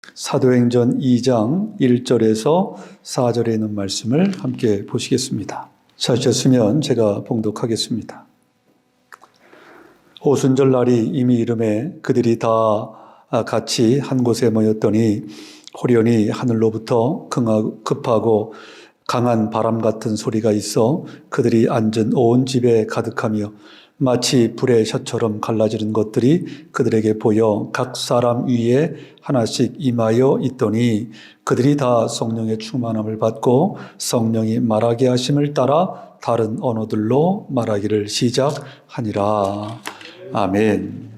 사도행전 2장 1절에서 4절에 있는 말씀을 함께 보시겠습니다. 찾으셨으면 제가 봉독하겠습니다. 오순절 날이 이미 이름에 그들이 다 같이 한 곳에 모였더니 호련히 하늘로부터 급하고 강한 바람 같은 소리가 있어 그들이 앉은 온 집에 가득하며 마치 불의 혀처럼 갈라지는 것들이 그들에게 보여 각 사람 위에 하나씩 임하여 있더니 그들이 다 성령의 충만함을 받고 성령이 말하게 하심을 따라 다른 언어들로 말하기를 시작하니라. 아멘.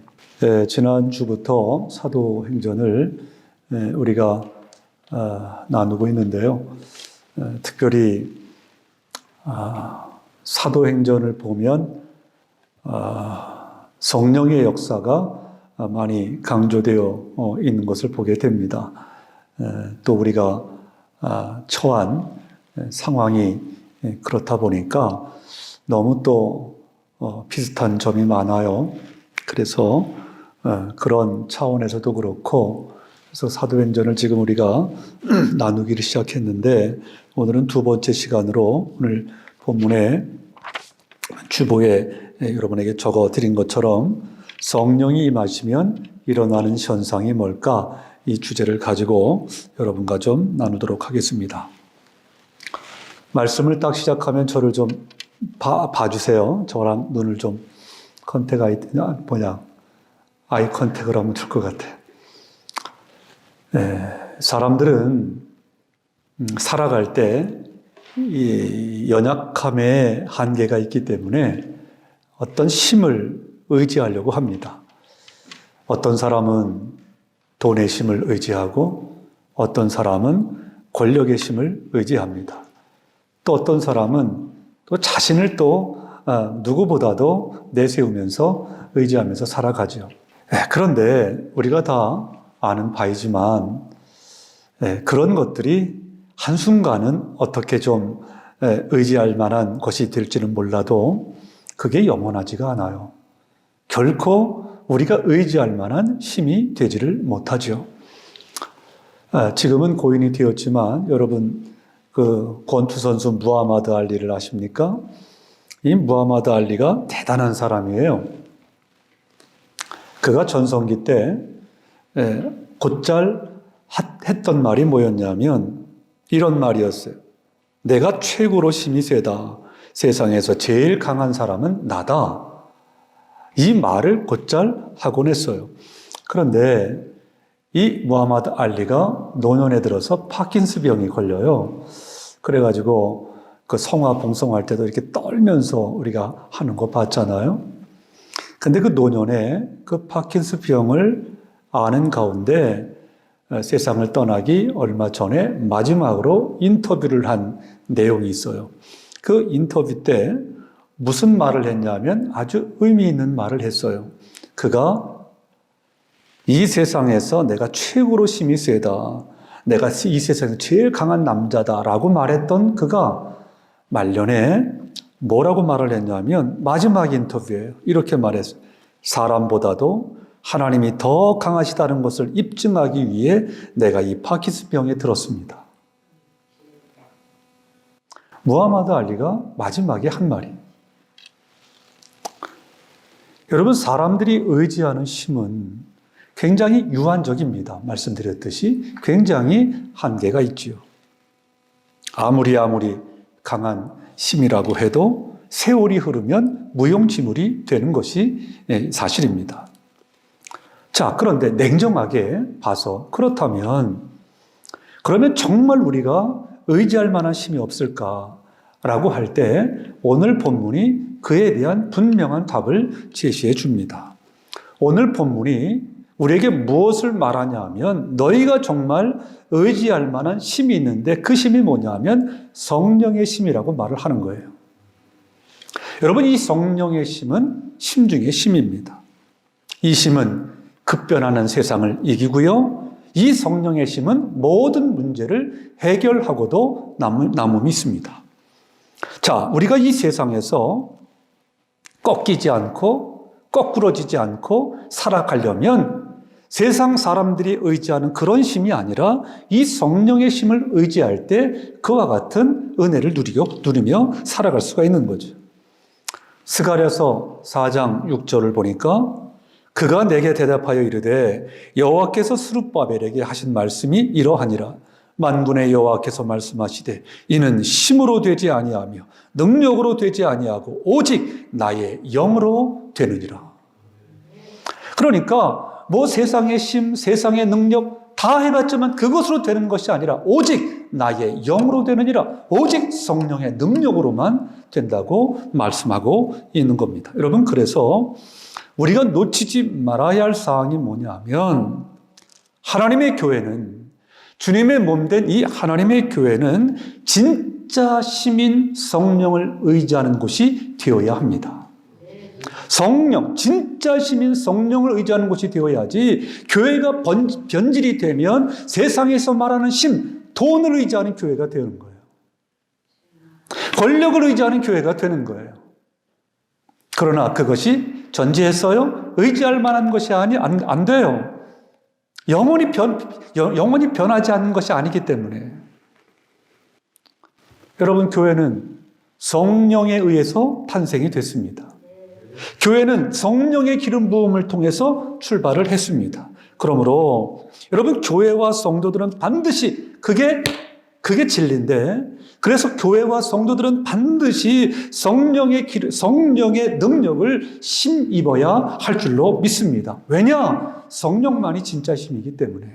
지난주부터 사도행전을 우리가 나누고 있는데요. 특별히 사도행전을 보면 성령의 역사가 많이 강조되어 있는 것을 보게 됩니다. 또 우리가 처한 상황이 그렇다 보니까 너무 또 비슷한 점이 많아요. 그래서 그런 차원에서도 그렇고, 그래서 사도행전을 지금 우리가 나누기를 시작했는데, 오늘은 두 번째 시간으로 오늘 본문의 주보에 여러분에게 적어 드린 것처럼 성령이 임하시면 일어나는 현상이 뭘까? 이 주제를 가지고 여러분과 좀 나누도록 하겠습니다. 말씀을 딱 시작하면 저를 좀 봐주세요. 저랑 눈을 좀 아이 컨택을 하면 될 것 같아요. 사람들은 살아갈 때 이 연약함의 한계가 있기 때문에 어떤 힘을 의지하려고 합니다. 어떤 사람은 돈의 힘을 의지하고 어떤 사람은 권력의 힘을 의지합니다. 또 어떤 사람은 또 자신을 또 누구보다도 내세우면서 의지하면서 살아가죠. 그런데 우리가 다 아는 바이지만 그런 것들이 한순간은 어떻게 좀 의지할 만한 것이 될지는 몰라도 그게 영원하지가 않아요. 결코 우리가 의지할 만한 힘이 되지를 못하죠. 지금은 고인이 되었지만 여러분 그 권투 선수 무하마드 알리를 아십니까? 이 무하마드 알리가 대단한 사람이에요. 그가 전성기 때 곧잘 했던 말이 뭐였냐면 이런 말이었어요. 내가 최고로 힘이 세다. 세상에서 제일 강한 사람은 나다. 이 말을 곧잘 하곤 했어요. 그런데 이 무하마드 알리가 노년에 들어서 파킨스병이 걸려요. 그래가지고 그 성화 봉송할 때도 이렇게 떨면서 우리가 하는 거 봤잖아요. 근데 그 노년에 그 파킨스병을 아는 가운데 세상을 떠나기 얼마 전에 마지막으로 인터뷰를 한 내용이 있어요. 그 인터뷰 때 무슨 말을 했냐면 아주 의미 있는 말을 했어요. 그가 이 세상에서 내가 최고로 힘이 세다. 내가 이 세상에서 제일 강한 남자다라고 말했던 그가 말년에 뭐라고 말을 했냐면 마지막 인터뷰예요. 이렇게 말했어요. 사람보다도 하나님이 더 강하시다는 것을 입증하기 위해 내가 이 파킨스병에 들었습니다. 무하마드 알리가 마지막에 한 말이. 여러분, 사람들이 의지하는 힘은 굉장히 유한적입니다. 말씀드렸듯이 굉장히 한계가 있지요. 아무리 강한 힘이라고 해도 세월이 흐르면 무용지물이 되는 것이 사실입니다. 자, 그런데 냉정하게 봐서 그렇다면 그러면 정말 우리가 의지할 만한 힘이 없을까라고 할 때 오늘 본문이 그에 대한 분명한 답을 제시해 줍니다. 오늘 본문이 우리에게 무엇을 말하냐 하면 너희가 정말 의지할 만한 힘이 있는데 그 힘이 뭐냐 하면 성령의 힘이라고 말을 하는 거예요. 여러분, 이 성령의 힘은 힘 중에 힘입니다. 이 힘은 급변하는 세상을 이기고요. 이 성령의 힘은 모든 문제를 해결하고도 남음이 있습니다. 자, 우리가 이 세상에서 꺾이지 않고 거꾸러지지 않고 살아가려면 세상 사람들이 의지하는 그런 힘이 아니라 이 성령의 힘을 의지할 때 그와 같은 은혜를 누리며 살아갈 수가 있는 거죠. 스가랴서 4장 6절을 보니까 그가 내게 대답하여 이르되 여호와께서 스룹바벨에게 하신 말씀이 이러하니라. 만군의 여호와께서 말씀하시되 이는 힘으로 되지 아니하며 능력으로 되지 아니하고 오직 나의 영으로 되느니라. 그러니까 뭐 세상의 힘, 세상의 능력 다 해봤지만 그것으로 되는 것이 아니라 오직 나의 영으로 되느니라. 오직 성령의 능력으로만 된다고 말씀하고 있는 겁니다. 여러분, 그래서 우리가 놓치지 말아야 할 사항이 뭐냐면 하나님의 교회는, 주님의 몸된 이 하나님의 교회는 진짜 시민 성령을 의지하는 곳이 되어야 합니다. 성령, 진짜 시민 성령을 의지하는 곳이 되어야지 교회가 변질이 되면 세상에서 말하는 심, 돈을 의지하는 교회가 되는 거예요. 권력을 의지하는 교회가 되는 거예요. 그러나 그것이 전지했어요? 의지할 만한 것이 안 돼요. 영원히 변하지 않는 것이 아니기 때문에. 여러분, 교회는 성령에 의해서 탄생이 됐습니다. 교회는 성령의 기름 부음을 통해서 출발을 했습니다. 그러므로 여러분, 교회와 성도들은 반드시 그게 진리인데, 그래서 교회와 성도들은 반드시 성령의 능력을 힘입어야 할 줄로 믿습니다. 왜냐? 성령만이 진짜 힘이기 때문에.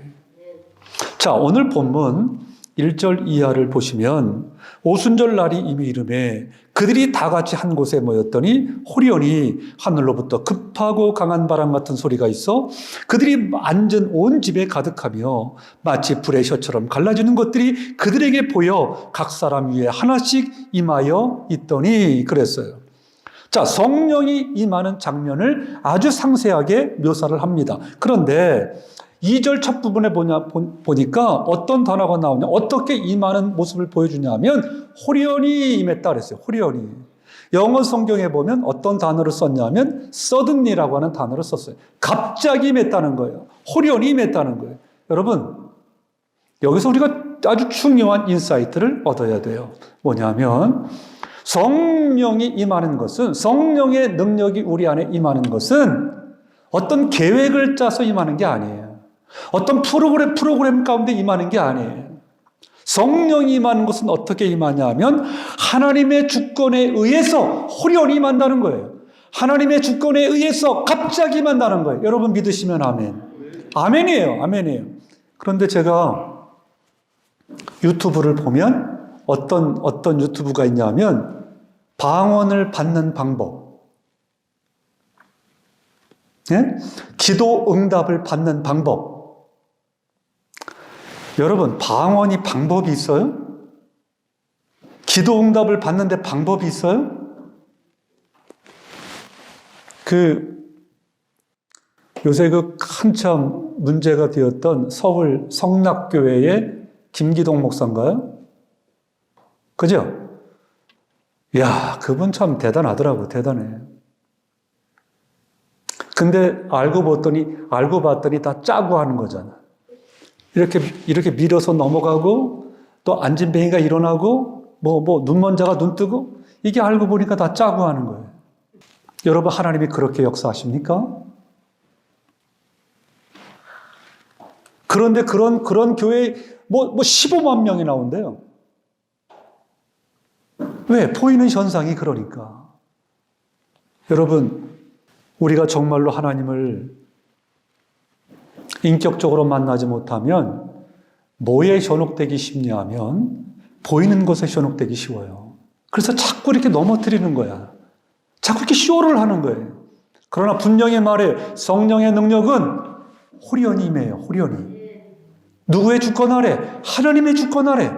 자, 오늘 본문 1절 이하를 보시면 오순절 날이 이미 이르매 그들이 다 같이 한 곳에 모였더니 호련히 하늘로부터 급하고 강한 바람 같은 소리가 있어 그들이 앉은 온 집에 가득하며 마치 불의 혀처럼 갈라지는 것들이 그들에게 보여 각 사람 위에 하나씩 임하여 있더니 그랬어요. 자, 성령이 임하는 장면을 아주 상세하게 묘사를 합니다. 그런데 2절 첫 부분에 보니까 어떤 단어가 나오냐, 어떻게 임하는 모습을 보여주냐 하면 호련히 임했다 그랬어요. 호련히. 영어 성경에 보면 어떤 단어를 썼냐면 suddenly라고 하는 단어를 썼어요. 갑자기 임했다는 거예요. 호련히 임했다는 거예요. 여러분, 여기서 우리가 아주 중요한 인사이트를 얻어야 돼요. 뭐냐면 성령이 임하는 것은, 성령의 능력이 우리 안에 임하는 것은 어떤 계획을 짜서 임하는 게 아니에요. 어떤 프로그램 가운데 임하는 게 아니에요. 성령이 임하는 것은 어떻게 임하냐 하면 하나님의 주권에 의해서 호련히 임한다는 거예요. 하나님의 주권에 의해서 갑자기 임한다는 거예요. 여러분 믿으시면 아멘. 아멘이에요. 아멘이에요. 그런데 제가 유튜브를 보면 어떤 유튜브가 있냐면 방언을 받는 방법, 네? 기도 응답을 받는 방법. 여러분, 방언이 방법이 있어요? 기도 응답을 받는데 방법이 있어요? 요새 한참 문제가 되었던 서울 성락교회의 김기동 목사인가요? 그죠? 야, 그분 참 대단하더라고, 대단해. 근데 알고 봤더니 다 짜고 하는 거잖아. 이렇게 밀어서 넘어가고, 또 앉은 뱅이가 일어나고, 눈먼 자가 눈 뜨고, 이게 알고 보니까 다 짜고 하는 거예요. 여러분, 하나님이 그렇게 역사하십니까? 그런데 그런 교회에 15만 명이 나온대요. 왜? 보이는 현상이 그러니까. 여러분, 우리가 정말로 하나님을 인격적으로 만나지 못하면 뭐에 현혹되기 쉽냐 하면 보이는 것에 현혹되기 쉬워요. 그래서 자꾸 이렇게 넘어뜨리는 거야. 자꾸 이렇게 쇼를 하는 거예요. 그러나 분명히 말해 성령의 능력은 호련히 임해요. 호련히. 누구의 주권 아래? 하나님의 주권 아래.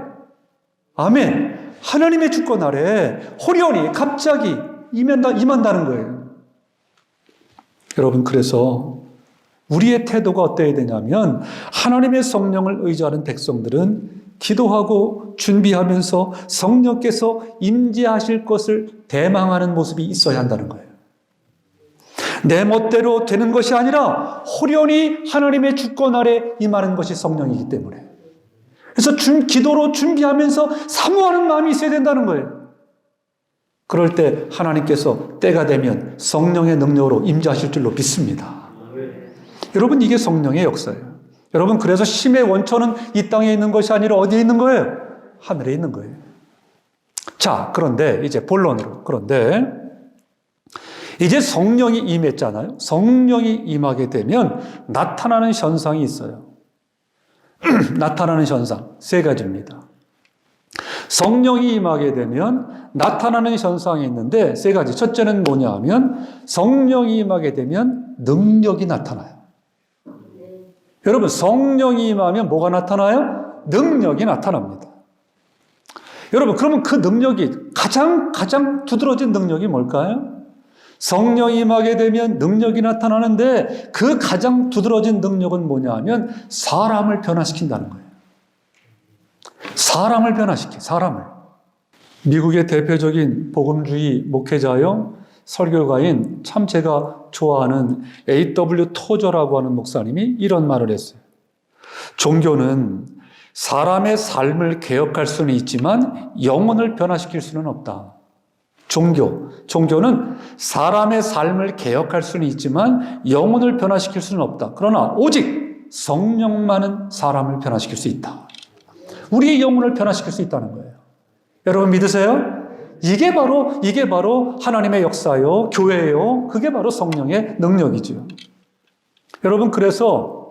아멘. 하나님의 주권 아래 호련히 갑자기 임한다는 거예요. 여러분, 그래서 우리의 태도가 어때야 되냐면 하나님의 성령을 의지하는 백성들은 기도하고 준비하면서 성령께서 임재하실 것을 대망하는 모습이 있어야 한다는 거예요. 내 멋대로 되는 것이 아니라 호련히 하나님의 주권 아래 임하는 것이 성령이기 때문에. 그래서 기도로 준비하면서 사모하는 마음이 있어야 된다는 거예요. 그럴 때 하나님께서 때가 되면 성령의 능력으로 임재하실 줄로 믿습니다. 여러분, 이게 성령의 역사예요. 여러분, 그래서 심의 원천은 이 땅에 있는 것이 아니라 어디에 있는 거예요? 하늘에 있는 거예요. 자, 그런데 이제 본론으로. 그런데 이제 성령이 임했잖아요. 성령이 임하게 되면 나타나는 현상이 있어요. 나타나는 현상 세 가지입니다. 성령이 임하게 되면 나타나는 현상이 있는데 세 가지. 첫째는 뭐냐 하면 성령이 임하게 되면 능력이 나타나요. 여러분, 성령이 임하면 뭐가 나타나요? 능력이 나타납니다. 여러분, 그러면 그 능력이 가장 두드러진 능력이 뭘까요? 성령이 임하게 되면 능력이 나타나는데 그 가장 두드러진 능력은 뭐냐 하면 사람을 변화시킨다는 거예요. 사람을 변화시켜, 사람을. 미국의 대표적인 복음주의 목회자요, 설교가인 참 제가 좋아하는 A.W. 토저라고 하는 목사님이 이런 말을 했어요. 종교는 사람의 삶을 개혁할 수는 있지만 영혼을 변화시킬 수는 없다. 종교는 사람의 삶을 개혁할 수는 있지만 영혼을 변화시킬 수는 없다. 그러나 오직 성령만은 사람을 변화시킬 수 있다. 우리의 영혼을 변화시킬 수 있다는 거예요. 여러분 믿으세요? 이게 바로 하나님의 역사요, 교회요. 그게 바로 성령의 능력이죠. 여러분, 그래서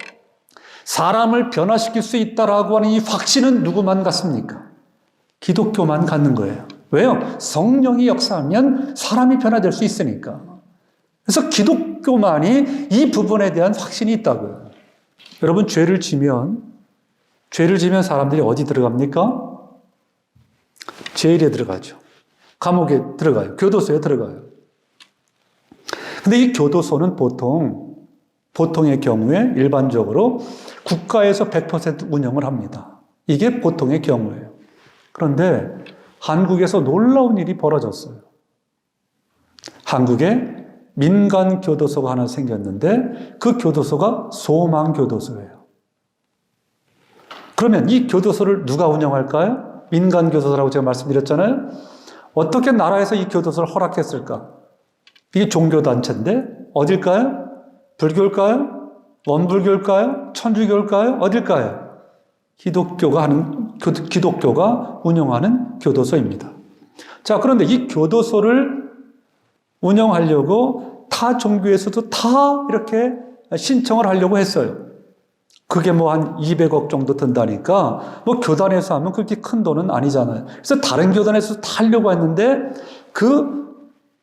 사람을 변화시킬 수 있다라고 하는 이 확신은 누구만 갖습니까? 기독교만 갖는 거예요. 왜요? 성령이 역사하면 사람이 변화될 수 있으니까. 그래서 기독교만이 이 부분에 대한 확신이 있다고요. 여러분, 죄를 지면 사람들이 어디 들어갑니까? 제일에 들어가죠. 감옥에 들어가요. 교도소에 들어가요. 근데 이 교도소는 보통의 경우에 일반적으로 국가에서 100% 운영을 합니다. 이게 보통의 경우예요. 그런데 한국에서 놀라운 일이 벌어졌어요. 한국에 민간 교도소가 하나 생겼는데 그 교도소가 소망교도소예요. 그러면 이 교도소를 누가 운영할까요? 민간 교도소라고 제가 말씀드렸잖아요. 어떻게 나라에서 이 교도소를 허락했을까? 이게 종교단체인데 어딜까요? 불교일까요? 원불교일까요? 천주교일까요? 어딜까요? 기독교가 운영하는 교도소입니다. 자, 그런데 이 교도소를 운영하려고 타 종교에서도 다 이렇게 신청을 하려고 했어요. 그게 뭐 한 200억 정도 든다니까 뭐 교단에서 하면 그렇게 큰 돈은 아니잖아요. 그래서 다른 교단에서 다 하려고 했는데 그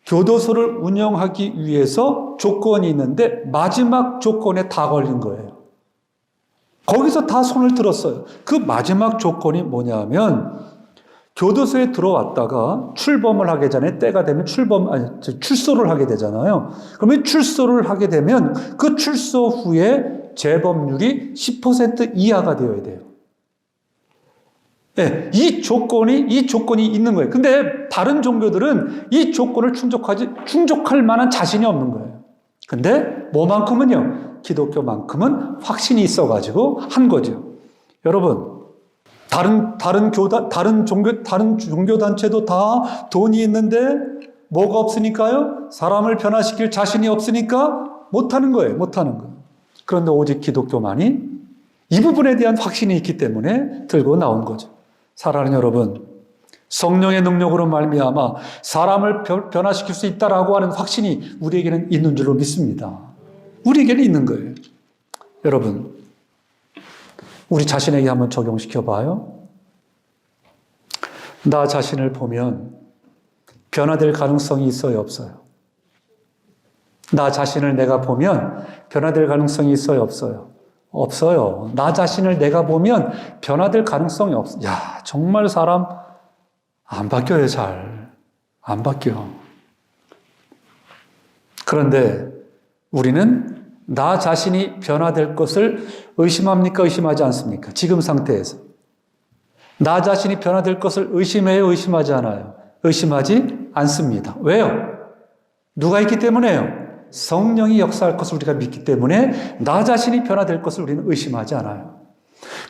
교도소를 운영하기 위해서 조건이 있는데 마지막 조건에 다 걸린 거예요. 거기서 다 손을 들었어요. 그 마지막 조건이 뭐냐면 교도소에 들어왔다가 출범을 하게 전에 때가 되면 출소를 하게 되잖아요. 그러면 출소를 하게 되면 그 출소 후에 재범률이 10% 이하가 되어야 돼요. 네, 이 조건이 있는 거예요. 근데 다른 종교들은 이 조건을 충족할 만한 자신이 없는 거예요. 근데 뭐만큼은요? 기독교만큼은 확신이 있어가지고 한 거죠. 여러분, 다른 종교단체도 다 돈이 있는데 뭐가 없으니까요? 사람을 변화시킬 자신이 없으니까 못하는 거예요. 그런데 오직 기독교만이 이 부분에 대한 확신이 있기 때문에 들고 나온 거죠. 사랑하는 여러분, 성령의 능력으로 말미암아 사람을 변화시킬 수 있다라고 하는 확신이 우리에게는 있는 줄로 믿습니다. 우리에게는 있는 거예요. 여러분, 우리 자신에게 한번 적용시켜 봐요. 나 자신을 보면 변화될 가능성이 있어요, 없어요? 나 자신을 내가 보면 변화될 가능성이 있어요, 없어요? 없어요. 나 자신을 내가 보면 변화될 가능성이 없어요. 야, 정말 사람 안 바뀌어요, 잘. 안 바뀌어. 그런데 우리는 나 자신이 변화될 것을 의심합니까? 의심하지 않습니까? 지금 상태에서. 나 자신이 변화될 것을 의심해요? 의심하지 않아요? 의심하지 않습니다. 왜요? 누가 있기 때문에요? 성령이 역사할 것을 우리가 믿기 때문에 나 자신이 변화될 것을 우리는 의심하지 않아요.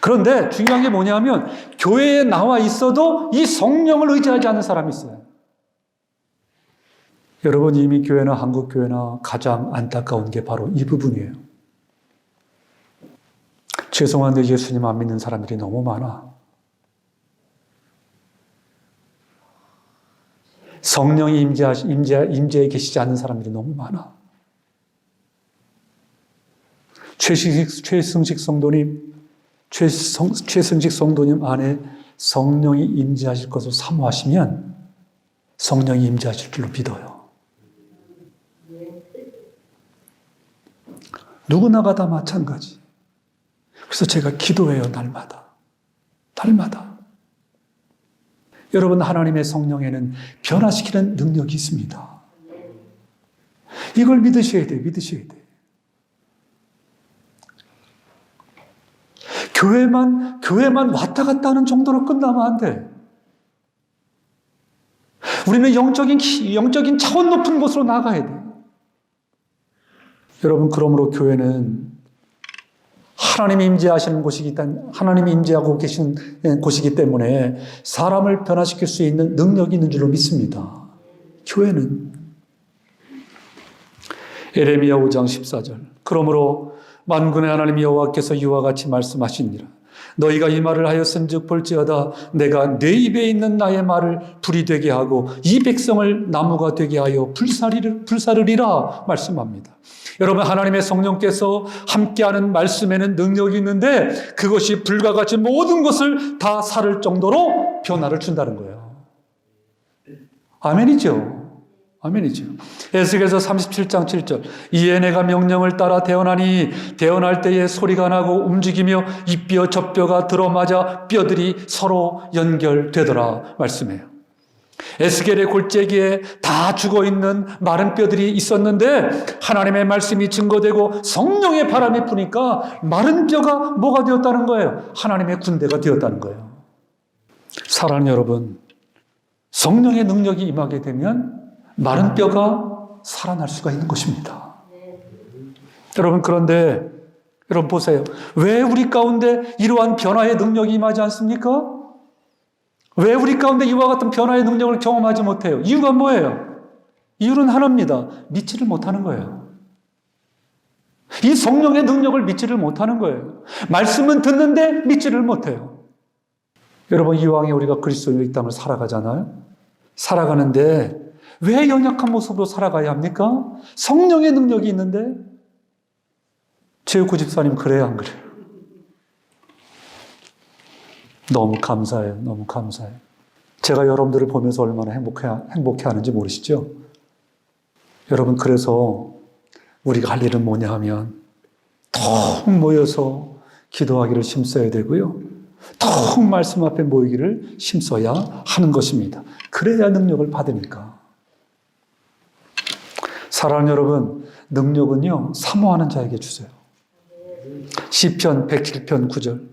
그런데 중요한 게 뭐냐면 교회에 나와 있어도 이 성령을 의지하지 않는 사람이 있어요. 여러분, 이미 교회나 한국 교회나 가장 안타까운 게 바로 이 부분이에요. 죄송한데 예수님 안 믿는 사람들이 너무 많아. 성령이 임재해 계시지 않는 사람들이 너무 많아. 최승식 성도님 안에 성령이 임재하실 것을 사모하시면 성령이 임재하실 줄로 믿어요. 누구나가 다 마찬가지. 그래서 제가 기도해요, 날마다. 여러분, 하나님의 성령에는 변화시키는 능력이 있습니다. 이걸 믿으셔야 돼요. 교회만 왔다 갔다 하는 정도로 끝나면 안 돼. 우리는 영적인 차원 높은 곳으로 나가야 돼. 여러분, 그러므로 교회는 하나님이 임재하시는 곳이기 때문에, 하나님이 임재하고 계신 곳이기 때문에 사람을 변화시킬 수 있는 능력이 있는 줄로 믿습니다. 교회는. 에레미야 5장 14절. 그러므로 만군의 하나님 여호와께서 이와 같이 말씀하시니라. 너희가 이 말을 하였은즉 볼지어다 내가 내 입에 있는 나의 말을 불이 되게 하고 이 백성을 나무가 되게 하여 불사르리라 말씀합니다. 여러분, 하나님의 성령께서 함께하는 말씀에는 능력이 있는데 그것이 불과 같이 모든 것을 다 사를 정도로 변화를 준다는 거예요. 아멘이죠. 에스겔서 37장 7절. 이에 내가 명령을 따라 대언하니 대언할 때에 소리가 나고 움직이며 이 뼈 저 뼈가 들어맞아 뼈들이 서로 연결되더라 말씀해요. 에스겔의 골짜기에 다 죽어있는 마른 뼈들이 있었는데 하나님의 말씀이 증거되고 성령의 바람이 부니까 마른 뼈가 뭐가 되었다는 거예요? 하나님의 군대가 되었다는 거예요. 사랑하는 여러분, 성령의 능력이 임하게 되면 마른 뼈가 살아날 수가 있는 것입니다. 여러분, 그런데 여러분 보세요. 왜 우리 가운데 이러한 변화의 능력이 임하지 않습니까? 왜 우리 가운데 이와 같은 변화의 능력을 경험하지 못해요? 이유가 뭐예요? 이유는 하나입니다. 믿지를 못하는 거예요. 이 성령의 능력을 믿지를 못하는 거예요. 말씀은 듣는데 믿지를 못해요. 여러분, 이왕에 우리가 그리스도의 이 땅을 살아가잖아요. 살아가는데 왜 연약한 모습으로 살아가야 합니까? 성령의 능력이 있는데. 최욱구 집사님 그래요, 안 그래요? 너무 감사해요. 제가 여러분들을 보면서 얼마나 행복해하는지 모르시죠? 여러분, 그래서 우리가 할 일은 뭐냐 하면 더 모여서 기도하기를 힘써야 되고요. 더 말씀 앞에 모이기를 힘써야 하는 것입니다. 그래야 능력을 받으니까. 사랑하는 여러분, 능력은요, 사모하는 자에게 주세요. 시편 107편 9절.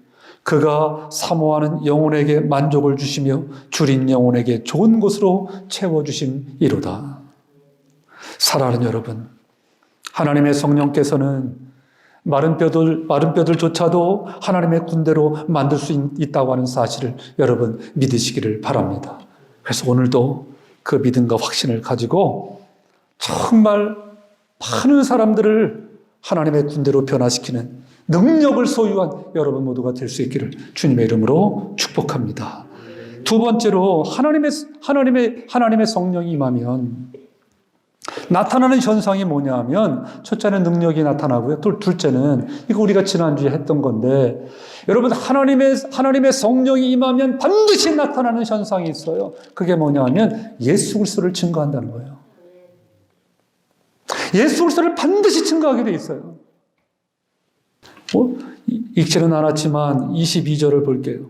그가 사모하는 영혼에게 만족을 주시며 줄인 영혼에게 좋은 것으로 채워주심이로다. 사랑하는 여러분, 하나님의 성령께서는 마른 뼈들조차도 하나님의 군대로 만들 수 있다고 하는 사실을 여러분 믿으시기를 바랍니다. 그래서 오늘도 그 믿음과 확신을 가지고 정말 많은 사람들을 하나님의 군대로 변화시키는 능력을 소유한 여러분 모두가 될 수 있기를 주님의 이름으로 축복합니다. 두 번째로 하나님의 성령이 임하면 나타나는 현상이 뭐냐 하면 첫째는 능력이 나타나고요. 둘째는 이거 우리가 지난주에 했던 건데 여러분 하나님의 성령이 임하면 반드시 나타나는 현상이 있어요. 그게 뭐냐 하면 예수 그리스도를 증거한다는 거예요. 예수 그리스도를 반드시 증거하게 돼 있어요. 읽지는 않았지만 22절을 볼게요.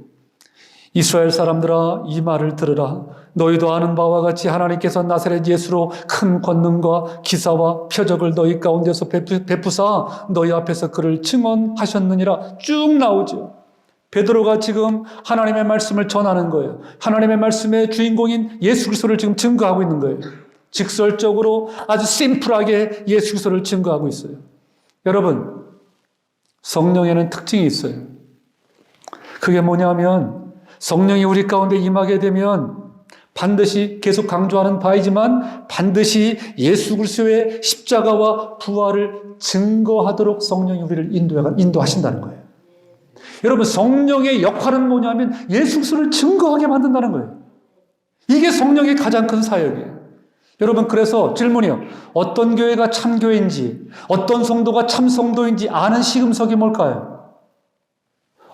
이스라엘 사람들아 이 말을 들으라. 너희도 아는 바와 같이 하나님께서 나사렛 예수로 큰 권능과 기사와 표적을 너희 가운데서 베푸사 너희 앞에서 그를 증언하셨느니라. 쭉 나오죠. 베드로가 지금 하나님의 말씀을 전하는 거예요. 하나님의 말씀의 주인공인 예수 그리스도를 지금 증거하고 있는 거예요. 직설적으로 아주 심플하게 예수 그리스도를 증거하고 있어요. 여러분, 성령에는 특징이 있어요. 그게 뭐냐면 성령이 우리 가운데 임하게 되면 반드시 계속 강조하는 바이지만 반드시 예수 그리스도의 십자가와 부활을 증거하도록 성령이 우리를 인도하신다는 거예요. 여러분, 성령의 역할은 뭐냐면 예수 그리스도를 증거하게 만든다는 거예요. 이게 성령의 가장 큰 사역이에요. 여러분, 그래서 질문이요. 어떤 교회가 참 교회인지, 어떤 성도가 참 성도인지 아는 시금석이 뭘까요?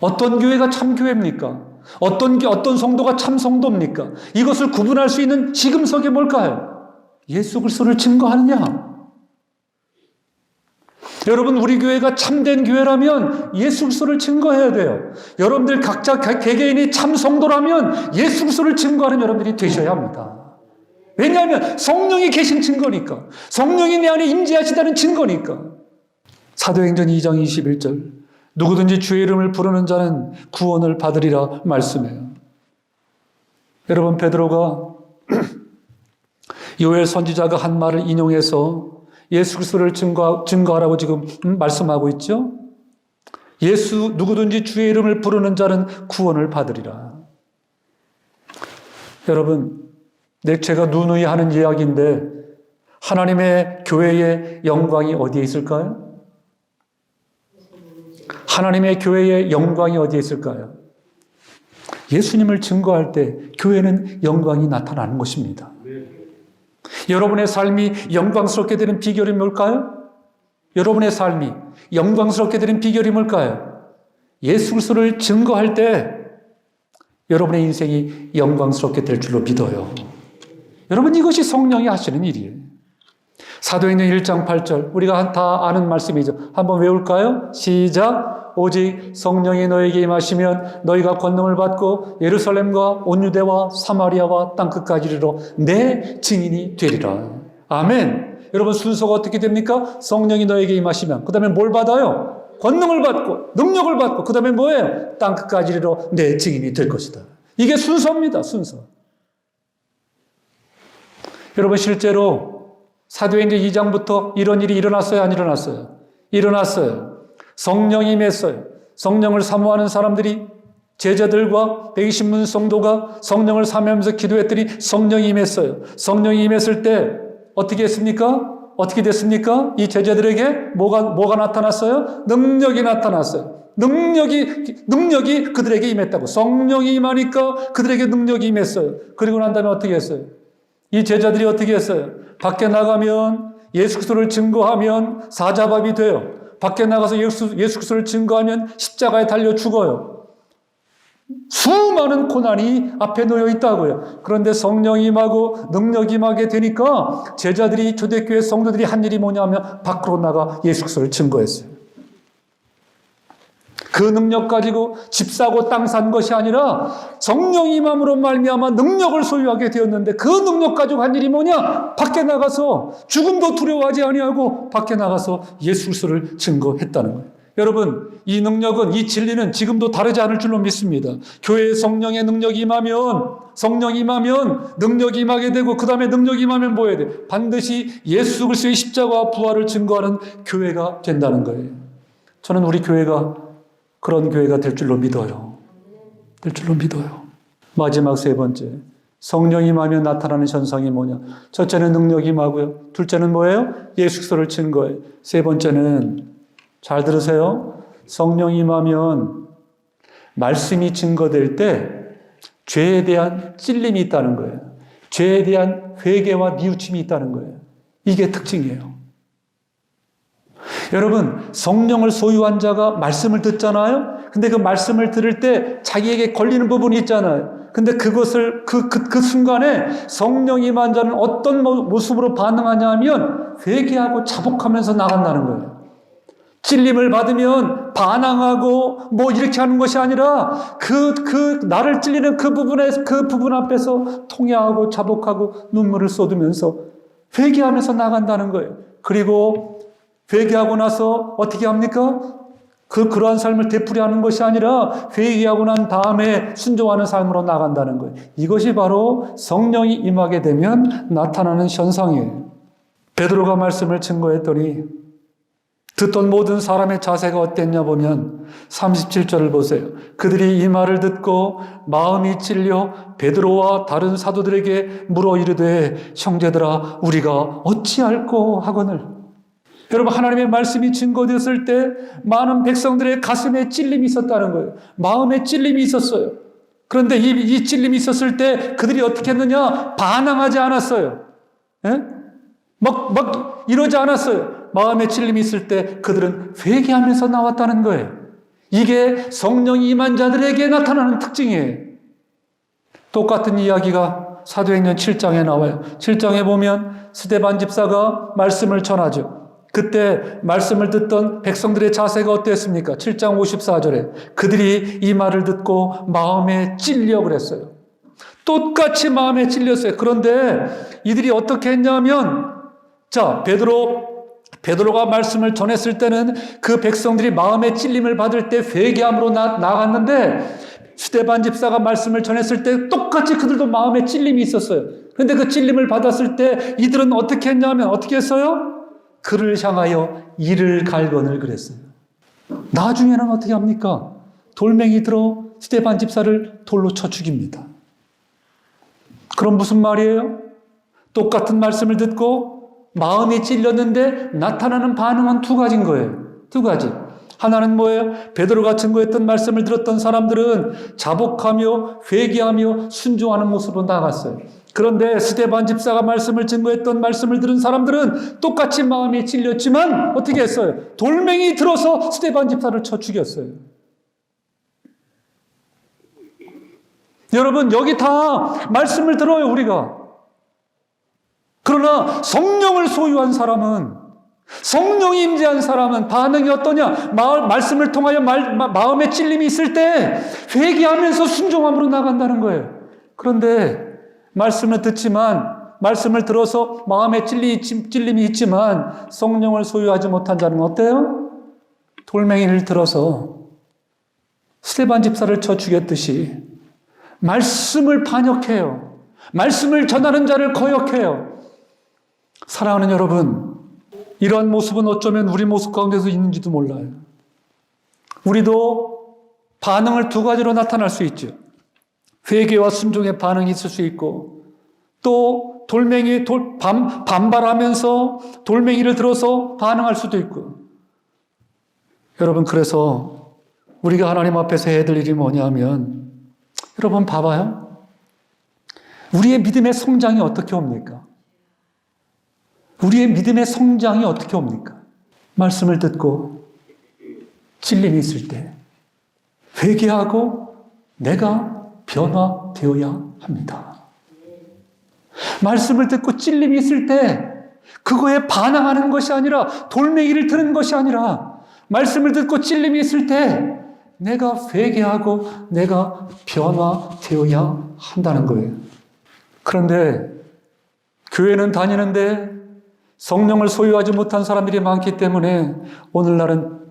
어떤 교회가 참 교회입니까? 어떤 성도가 참 성도입니까? 이것을 구분할 수 있는 시금석이 뭘까요? 예수 그리스도를 증거하느냐? 여러분, 우리 교회가 참된 교회라면 예수 그리스도를 증거해야 돼요. 여러분들 각자 개개인이 참 성도라면 예수 그리스도를 증거하는 여러분들이 되셔야 합니다. 왜냐하면 성령이 계신 증거니까. 성령이 내 안에 임재하시다는 증거니까. 사도행전 2장 21절 누구든지 주의 이름을 부르는 자는 구원을 받으리라 말씀해요. 여러분, 베드로가 요엘 선지자가 한 말을 인용해서 예수 그리스도를 증거하라고 지금 말씀하고 있죠. 누구든지 주의 이름을 부르는 자는 구원을 받으리라. 여러분, 제가 누누이 하는 이야기인데 하나님의 교회의 영광이 어디에 있을까요? 하나님의 교회의 영광이 어디에 있을까요? 예수님을 증거할 때 교회는 영광이 나타나는 것입니다. 여러분의 삶이 영광스럽게 되는 비결이 뭘까요? 여러분의 삶이 영광스럽게 되는 비결이 뭘까요? 예수 그리스도를 증거할 때 여러분의 인생이 영광스럽게 될 줄로 믿어요. 여러분, 이것이 성령이 하시는 일이에요. 사도행전 1장 8절 우리가 다 아는 말씀이죠. 한번 외울까요? 시작. 오직 성령이 너에게 임하시면 너희가 권능을 받고 예루살렘과 온 유대와 사마리아와 땅끝까지 이르러 내 증인이 되리라. 아멘. 여러분, 순서가 어떻게 됩니까? 성령이 너에게 임하시면 그 다음에 뭘 받아요? 권능을 받고 능력을 받고 그 다음에 뭐예요? 땅끝까지 이르러 내 증인이 될 것이다. 이게 순서입니다. 순서. 여러분, 실제로 사도행전 2장부터 이런 일이 일어났어요? 안 일어났어요? 일어났어요. 성령이 임했어요. 성령을 사모하는 사람들이 제자들과 120문 성도가 성령을 사모하면서 기도했더니 성령이 임했어요. 성령이 임했을 때 어떻게 했습니까? 어떻게 됐습니까? 이 제자들에게 뭐가 나타났어요? 능력이 나타났어요. 능력이 그들에게 임했다고. 성령이 임하니까 그들에게 능력이 임했어요. 그리고 난 다음에 어떻게 했어요? 이 제자들이 어떻게 했어요? 밖에 나가면 예수 그리스도를 증거하면 사자밥이 돼요. 밖에 나가서 예수 그리스도를 증거하면 십자가에 달려 죽어요. 수많은 고난이 앞에 놓여 있다고요. 그런데 성령이 임하고 능력이 임하게 되니까 제자들이, 초대교회 성도들이 한 일이 뭐냐면 밖으로 나가 예수 그리스도를 증거했어요. 그 능력 가지고 집 사고 땅 산 것이 아니라 성령이 임함으로 말미암아 능력을 소유하게 되었는데 그 능력 가지고 한 일이 뭐냐? 밖에 나가서 죽음도 두려워하지 아니하고 밖에 나가서 예수 그리스도를 증거했다는 거예요. 여러분, 이 능력은, 이 진리는 지금도 다르지 않을 줄로 믿습니다. 교회에 성령의 능력이 임하면 능력이 임하게 되고 그 다음에 능력이 임하면 뭐 해야 돼? 반드시 예수 그리스도의 십자가와 부활을 증거하는 교회가 된다는 거예요. 저는 우리 교회가 그런 교회가 될 줄로 믿어요. 마지막 세 번째, 성령이 임하면 나타나는 현상이 뭐냐? 첫째는 능력이 임하고요. 둘째는 뭐예요? 예수 그리스도를 증거해요. 세 번째는, 잘 들으세요. 성령이 임하면 말씀이 증거될 때 죄에 대한 찔림이 있다는 거예요. 죄에 대한 회개와 뉘우침이 있다는 거예요. 이게 특징이에요. 여러분, 성령을 소유한 자가 말씀을 듣잖아요. 근데 그 말씀을 들을 때 자기에게 걸리는 부분이 있잖아요. 근데 그것을 그 순간에 성령이 임한 자는 어떤 모습으로 반응하냐 하면 회개하고 자복하면서 나간다는 거예요. 찔림을 받으면 반항하고 뭐 이렇게 하는 것이 아니라 나를 찔리는 그 부분 앞에서 통회하고 자복하고 눈물을 쏟으면서 회개하면서 나간다는 거예요. 그리고 회개하고 나서 어떻게 합니까? 그러한 삶을 되풀이하는 것이 아니라 회개하고 난 다음에 순종하는 삶으로 나간다는 거예요. 이것이 바로 성령이 임하게 되면 나타나는 현상이에요. 베드로가 말씀을 증거했더니 듣던 모든 사람의 자세가 어땠냐 보면 37절을 보세요. 그들이 이 말을 듣고 마음이 찔려 베드로와 다른 사도들에게 물어 이르되 형제들아 우리가 어찌할꼬 하거늘. 여러분, 하나님의 말씀이 증거되었을 때 많은 백성들의 가슴에 찔림이 있었다는 거예요. 마음에 찔림이 있었어요. 그런데 이 찔림이 있었을 때 그들이 어떻게 했느냐? 반항하지 않았어요. 예? 막 이러지 않았어요. 마음에 찔림이 있을 때 그들은 회개하면서 나왔다는 거예요. 이게 성령이 임한 자들에게 나타나는 특징이에요. 똑같은 이야기가 사도행전 7장에 나와요. 7장에 보면 스데반 집사가 말씀을 전하죠. 그때 말씀을 듣던 백성들의 자세가 어땠습니까? 7장 54절에 그들이 이 말을 듣고 마음에 찔려 그랬어요. 똑같이 마음에 찔렸어요. 그런데 이들이 어떻게 했냐면 자, 베드로가 말씀을 전했을 때는 그 백성들이 마음의 찔림을 받을 때 회개함으로 나갔는데 스데반 집사가 말씀을 전했을 때 똑같이 그들도 마음에 찔림이 있었어요. 그런데 그 찔림을 받았을 때 이들은 어떻게 했냐면 어떻게 했어요? 그를 향하여 이를 갈건을 그랬어요. 나중에는 어떻게 합니까? 돌멩이 들어 스데반 집사를 돌로 쳐 죽입니다. 그럼 무슨 말이에요? 똑같은 말씀을 듣고 마음이 찔렸는데 나타나는 반응은 두 가지인 거예요. 두 가지. 하나는 뭐예요? 베드로가 증거했던 말씀을 들었던 사람들은 자복하며 회개하며 순종하는 모습으로 나갔어요. 그런데 스데반 집사가 말씀을 증거했던 말씀을 들은 사람들은 똑같이 마음이 찔렸지만 어떻게 했어요? 돌멩이 들어서 스데반 집사를 쳐 죽였어요. 여러분, 여기 다 말씀을 들어요, 우리가. 그러나 성령을 소유한 사람은, 성령이 임재한 사람은 반응이 어떠냐? 말씀을 통하여 마음에 찔림이 있을 때 회개하면서 순종함으로 나간다는 거예요. 그런데 말씀을 듣지만, 말씀을 들어서 마음에 찔림이 있지만 성령을 소유하지 못한 자는 어때요? 돌멩이를 들어서 스데반 집사를 쳐 죽였듯이 말씀을 반역해요. 말씀을 전하는 자를 거역해요. 사랑하는 여러분, 이러한 모습은 어쩌면 우리 모습 가운데서 있는지도 몰라요. 우리도 반응을 두 가지로 나타날 수 있죠. 회개와 순종의 반응이 있을 수 있고, 또 반발하면서 돌멩이를 들어서 반응할 수도 있고. 여러분, 그래서 우리가 하나님 앞에서 해야 될 일이 뭐냐면, 여러분 봐봐요. 우리의 믿음의 성장이 어떻게 옵니까? 우리의 믿음의 성장이 어떻게 옵니까? 말씀을 듣고 찔림이 있을 때 회개하고 내가 변화되어야 합니다. 말씀을 듣고 찔림이 있을 때 그거에 반항하는 것이 아니라 돌멩이를 드는 것이 아니라 말씀을 듣고 찔림이 있을 때 내가 회개하고 내가 변화되어야 한다는 거예요. 그런데 교회는 다니는데 성령을 소유하지 못한 사람들이 많기 때문에 오늘날은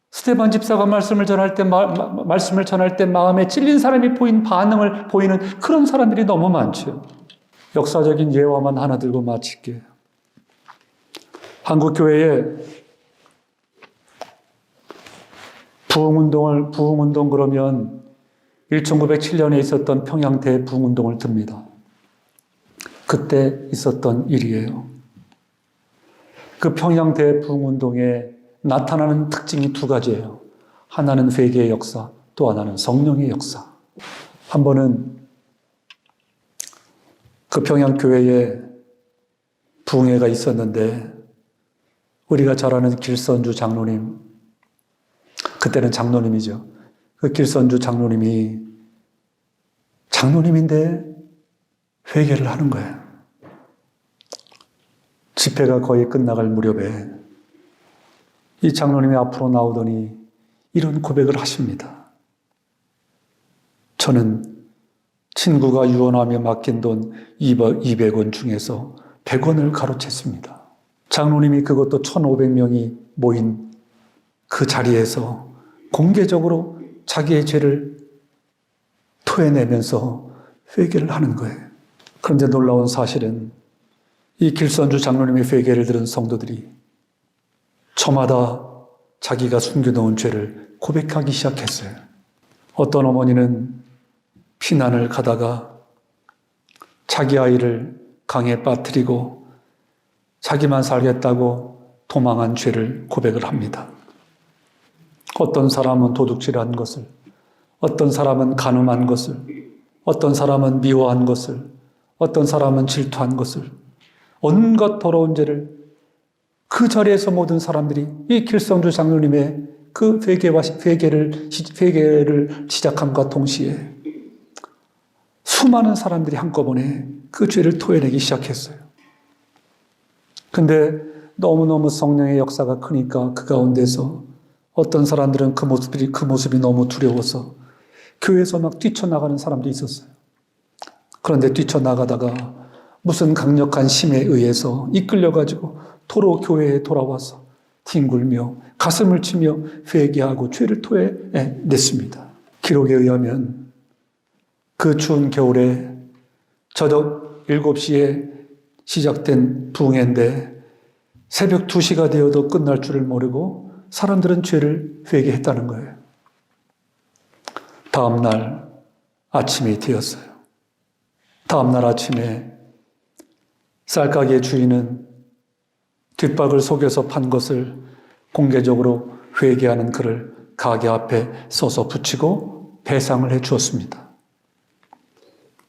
스데반 집사가 말씀을 전할 때 마음에 찔린 사람이 반응을 보이는 그런 사람들이 너무 많죠. 역사적인 예화만 하나 들고 마칠게요. 한국 교회에 부흥운동 그러면 1907년에 있었던 평양 대부흥운동을 듭니다. 그때 있었던 일이에요. 그 평양 대부흥운동에 나타나는 특징이 두 가지예요. 하나는 회개의 역사, 또 하나는 성령의 역사. 한 번은 그 평양교회에 부흥회가 있었는데 우리가 잘 아는 길선주 장로님, 그때는 장로님이죠. 그 길선주 장로님인데 회개를 하는 거예요. 집회가 거의 끝나갈 무렵에 이 장로님이 앞으로 나오더니 이런 고백을 하십니다. 저는 친구가 유언하며 맡긴 돈 200원 중에서 100원을 가로챘습니다. 장로님이 그것도 1,500명이 모인 그 자리에서 공개적으로 자기의 죄를 토해내면서 회개를 하는 거예요. 그런데 놀라운 사실은 이 길선주 장로님의 회개를 들은 성도들이 저마다 자기가 숨겨놓은 죄를 고백하기 시작했어요. 어떤 어머니는 피난을 가다가 자기 아이를 강에 빠뜨리고 자기만 살겠다고 도망한 죄를 고백을 합니다. 어떤 사람은 도둑질한 것을, 어떤 사람은 간음한 것을, 어떤 사람은 미워한 것을, 어떤 사람은 질투한 것을, 온갖 더러운 죄를 그 자리에서 모든 사람들이 이 길성주 장로님의 그 회개를 시작함과 동시에 수많은 사람들이 한꺼번에 그 죄를 토해내기 시작했어요. 근데 너무너무 성령의 역사가 크니까 그 가운데서 어떤 사람들은 그 모습이 너무 두려워서 교회에서 막 뛰쳐나가는 사람도 있었어요. 그런데 뛰쳐나가다가 무슨 강력한 힘에 의해서 이끌려가지고 도로 교회에 돌아와서 뒹굴며 가슴을 치며 회개하고 죄를 토해냈습니다. 기록에 의하면 그 추운 겨울에 저녁 7시에 시작된 부흥회인데 새벽 2시가 되어도 끝날 줄을 모르고 사람들은 죄를 회개했다는 거예요. 다음 날 아침이 되었어요. 다음 날 아침에 쌀가게 주인은 뒷박을 속여서 판 것을 공개적으로 회개하는 글을 가게 앞에 써서 붙이고 배상을 해 주었습니다.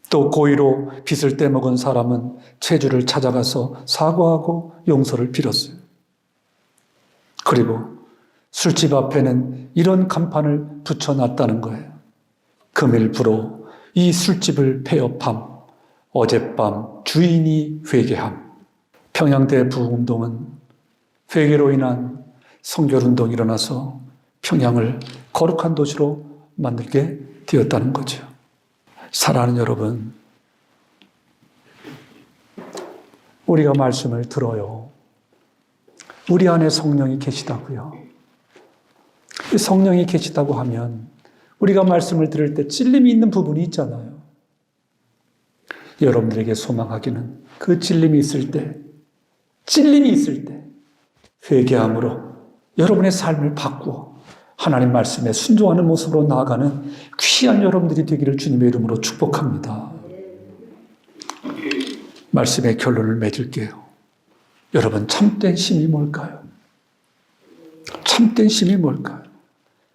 또 고의로 빚을 떼먹은 사람은 채주를 찾아가서 사과하고 용서를 빌었어요. 그리고 술집 앞에는 이런 간판을 붙여놨다는 거예요. 금일부로 이 술집을 폐업함, 어젯밤 주인이 회개함. 평양대 부흥운동은 회개로 인한 성결운동이 일어나서 평양을 거룩한 도시로 만들게 되었다는 거죠. 사랑하는 여러분, 우리가 말씀을 들어요. 우리 안에 성령이 계시다고요. 이 성령이 계시다고 하면 우리가 말씀을 들을 때 찔림이 있는 부분이 있잖아요. 여러분들에게 소망하기는 그 찔림이 있을 때 회개함으로 여러분의 삶을 바꾸어 하나님 말씀에 순종하는 모습으로 나아가는 귀한 여러분들이 되기를 주님의 이름으로 축복합니다. 말씀의 결론을 맺을게요. 여러분, 참된 힘이 뭘까요? 참된 힘이 뭘까요?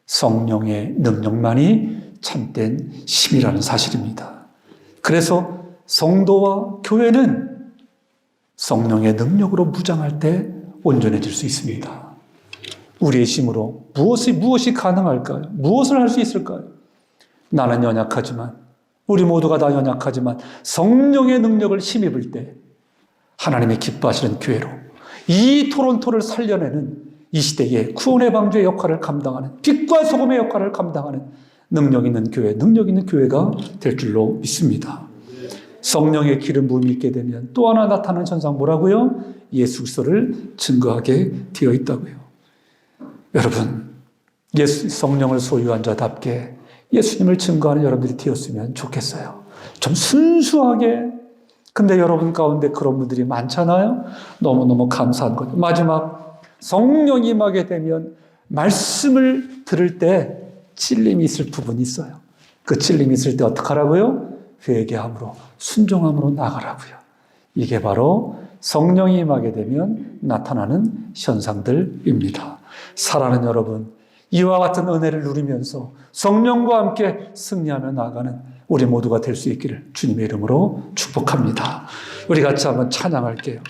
성령의 능력만이 참된 힘이라는 사실입니다. 그래서 성도와 교회는 성령의 능력으로 무장할 때 온전해질 수 있습니다. 우리의 힘으로 무엇이 가능할까요? 무엇을 할 수 있을까요? 나는 연약하지만, 우리 모두가 다 연약하지만 성령의 능력을 힘입을 때 하나님이 기뻐하시는 교회로 이 토론토를 살려내는 이 시대의 구원의 방주의 역할을 감당하는, 빛과 소금의 역할을 감당하는 능력 있는 교회가 될 줄로 믿습니다. 성령의 기름 부음이 있게 되면 또 하나 나타나는 현상 뭐라고요? 예수 그리스도를 증거하게 되어 있다고요. 여러분, 성령을 소유한 자답게 예수님을 증거하는 여러분들이 되었으면 좋겠어요. 좀 순수하게. 근데 여러분 가운데 그런 분들이 많잖아요. 너무너무 감사한 거죠. 마지막, 성령이 임하게 되면 말씀을 들을 때 찔림이 있을 부분이 있어요. 그 찔림이 있을 때 어떻게 하라고요? 회개함으로, 순종함으로 나가라고요. 이게 바로 성령이 임하게 되면 나타나는 현상들입니다. 사랑하는 여러분, 이와 같은 은혜를 누리면서 성령과 함께 승리하며 나아가는 우리 모두가 될 수 있기를 주님의 이름으로 축복합니다. 우리 같이 한번 찬양할게요.